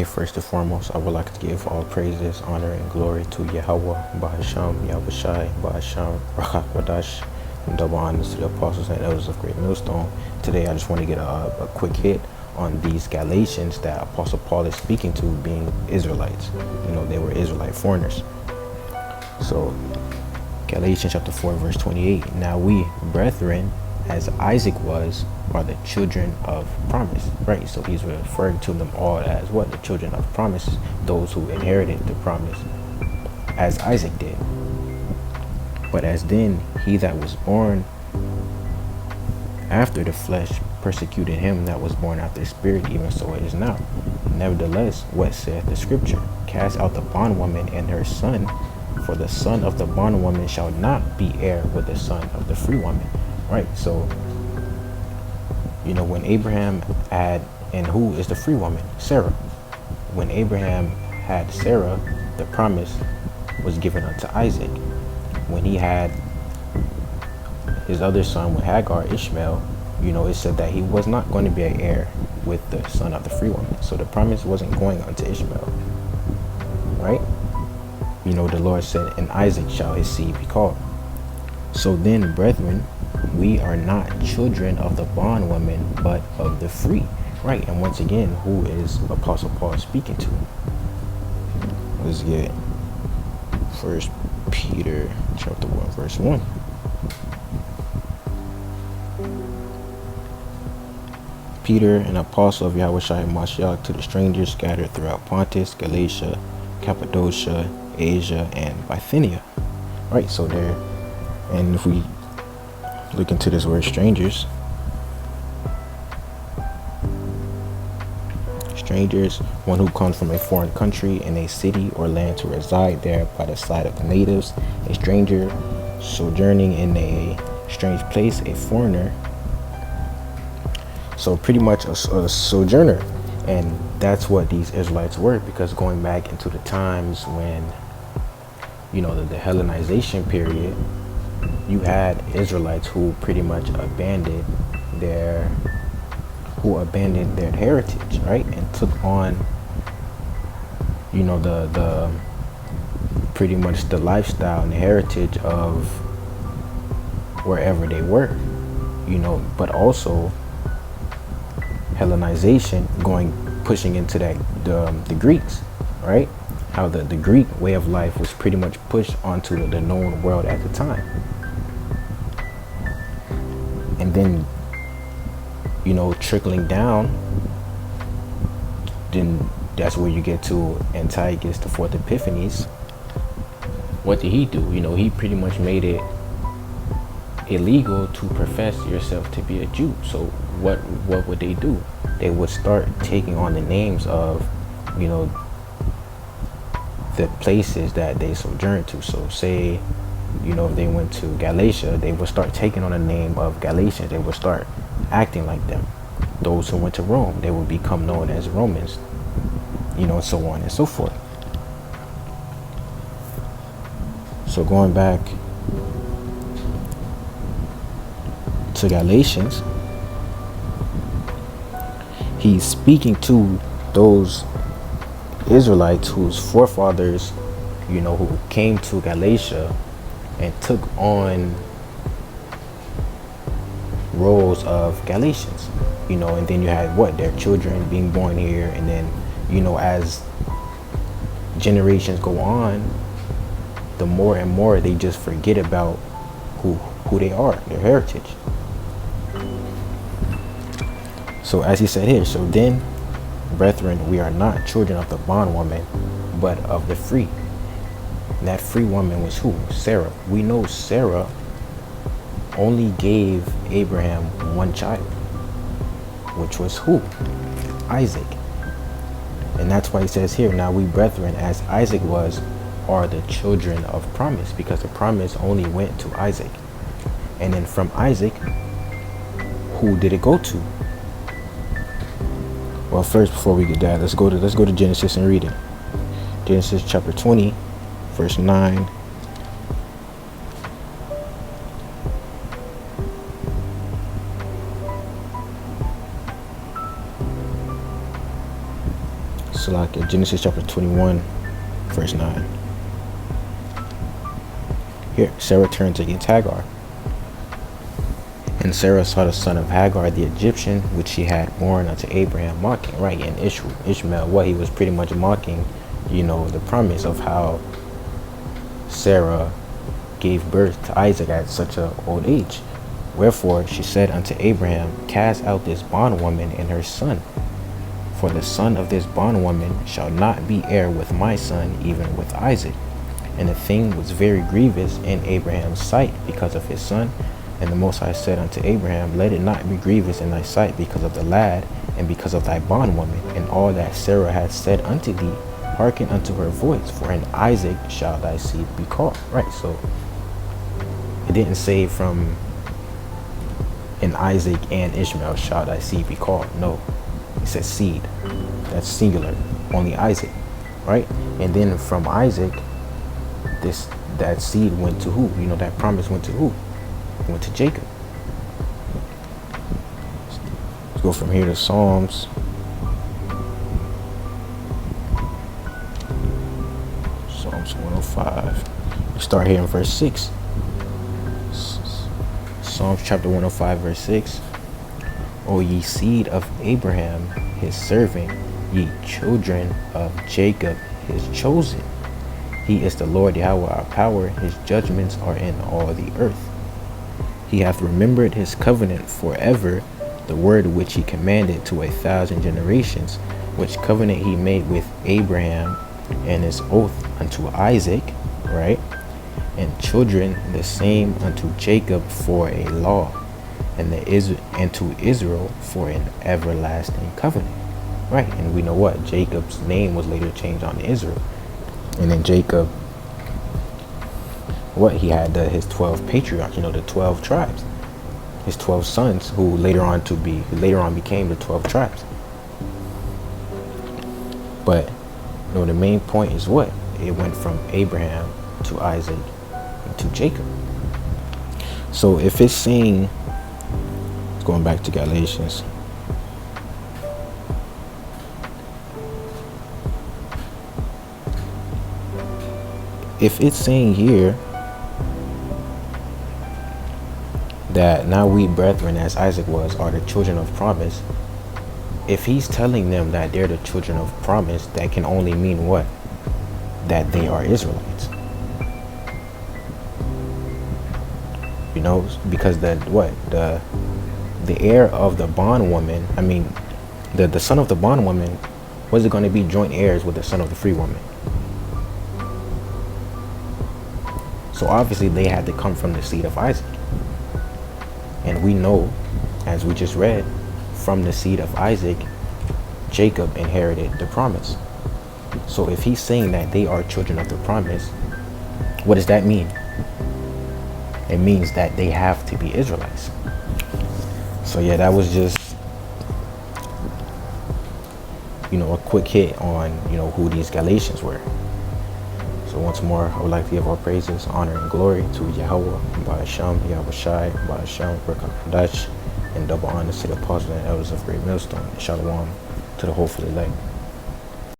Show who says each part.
Speaker 1: First and foremost, I would like to give all praises, honor, and glory to Yahweh, Bahasham, Yahushai, Bahasham, Rachak and double honors to the apostles and elders of Great Millstone. Today, I just want to get a quick hit on these Galatians that Apostle Paul is speaking to, being Israelites. They were Israelite foreigners. So, Galatians chapter 4, verse 28. Now we, brethren, as Isaac was, are the children of promise. Right, so he's referring to them all as what? The children of promise, those who inherited the promise, as Isaac did. But as then he that was born after the flesh persecuted him that was born after the spirit, even so it is now. Nevertheless, what saith the scripture? Cast out the bondwoman and her son, for the son of the bondwoman shall not be heir with the son of the free woman. Right, so when Abraham had, and who is the free woman? Sarah. When Abraham had Sarah, the promise was given unto Isaac. When he had his other son with Hagar, Ishmael, it said that he was not going to be an heir with the son of the free woman. So the promise wasn't going unto Ishmael. Right? The Lord said, in Isaac shall his seed be called. So then, brethren, we are not children of the bondwoman, but of the free. Right, and once again, who is Apostle Paul speaking to? Let's get 1 Peter chapter 1, verse 1. Peter, an apostle of Yahushua Mashiach, to the strangers scattered throughout Pontus, Galatia, Cappadocia, Asia, and Bithynia. Right, so there, and if we look into this word strangers, one who comes from a foreign country in a city or land to reside there by the side of the natives, a stranger sojourning in a strange place, a foreigner. So pretty much a sojourner. And that's what these Israelites were, because going back into the times when, the Hellenization period, you had Israelites who pretty much abandoned their heritage, right, and took on, the pretty much the lifestyle and the heritage of wherever they were, but also Hellenization pushing into that the Greeks, right? How the Greek way of life was pretty much pushed onto the known world at the time. And then, trickling down, then that's where you get to Antiochus the Fourth Epiphanes. What did he do? He pretty much made it illegal to profess yourself to be a Jew. So what would they do? They would start taking on the names of, the places that they sojourned to. So say, if they went to Galatia, they would start taking on the name of Galatians. They would start acting like them. Those who went to Rome, they would become known as Romans, and so on and so forth. So going back to Galatians, he's speaking to those Israelites whose forefathers, who came to Galatia and took on roles of Galatians, and then you had their children being born here, and then, as generations go on, the more and more they just forget about who they are, their heritage. So as he said here, so then, brethren, we are not children of the bondwoman, but of the free. And that free woman was who? Sarah. We know Sarah only gave Abraham one child, which was who? Isaac. And that's why he says here, now we, brethren, as Isaac was, are the children of promise, because the promise only went to Isaac. And then from Isaac, who did it go to? Well, first, before we get that, let's go to Genesis and read it. Genesis chapter 20, verse 9. So like in Genesis chapter 21, verse 9. Here, Sarah turned against Hagar. And Sarah saw the son of Hagar, the Egyptian, which she had born unto Abraham, mocking, right? And Ishmael, what he was pretty much mocking, the promise of how Sarah gave birth to Isaac at such an old age. Wherefore she said unto Abraham, cast out this bondwoman and her son, for the son of this bondwoman shall not be heir with my son, even with Isaac. And the thing was very grievous in Abraham's sight because of his son. And the Most High said unto Abraham, let it not be grievous in thy sight because of the lad, and because of thy bondwoman, and all that Sarah hath said unto thee, hearken unto her voice, for in Isaac shall thy seed be called. Right, so it didn't say from in Isaac and Ishmael shall thy seed be called. No, it says seed. That's singular, only Isaac, right? And then from Isaac, that seed went to who? That promise went to who? It went to Jacob. Let's go from here to Psalms. Psalms 105. We start here in verse 6. Psalms chapter 105, verse 6. O ye seed of Abraham, his servant, ye children of Jacob, his chosen. He is the Lord Yahweh our power, his judgments are in all the earth. He hath remembered his covenant forever, the word which he commanded to 1,000 generations, which covenant he made with Abraham, and his oath unto Isaac, right? And children the same unto Jacob for a law, and to Israel for an everlasting covenant, right? And we know what? Jacob's name was later changed on to Israel. And then Jacob, he had his 12 patriarchs, the 12 tribes, his 12 sons, who later on became the 12 tribes. But the main point is what? It went from Abraham to Isaac and to Jacob. So if it's saying, going back to Galatians, if it's saying here that now we brethren, as Isaac was, are the children of promise, if he's telling them that they're the children of promise, that can only mean what? That they are Israelites. Because the heir of the bondwoman, the son of the bondwoman, was it going to be joint heirs with the son of the free woman? So obviously they had to come from the seed of Isaac. And we know, as we just read, from the seed of Isaac, Jacob inherited the promise. So if he's saying that they are children of the promise, what does that mean? It means that they have to be Israelites. So yeah, that was just, a quick hit on, who these Galatians were. So once more, I would like to give all praises, honor, and glory to Yahweh, Ba'asham, Yahweh Shai, Ba'asham, Berkat Hadash, and double honors to the apostles and elders of Great Millstone, and Shalom to the hopeful elect.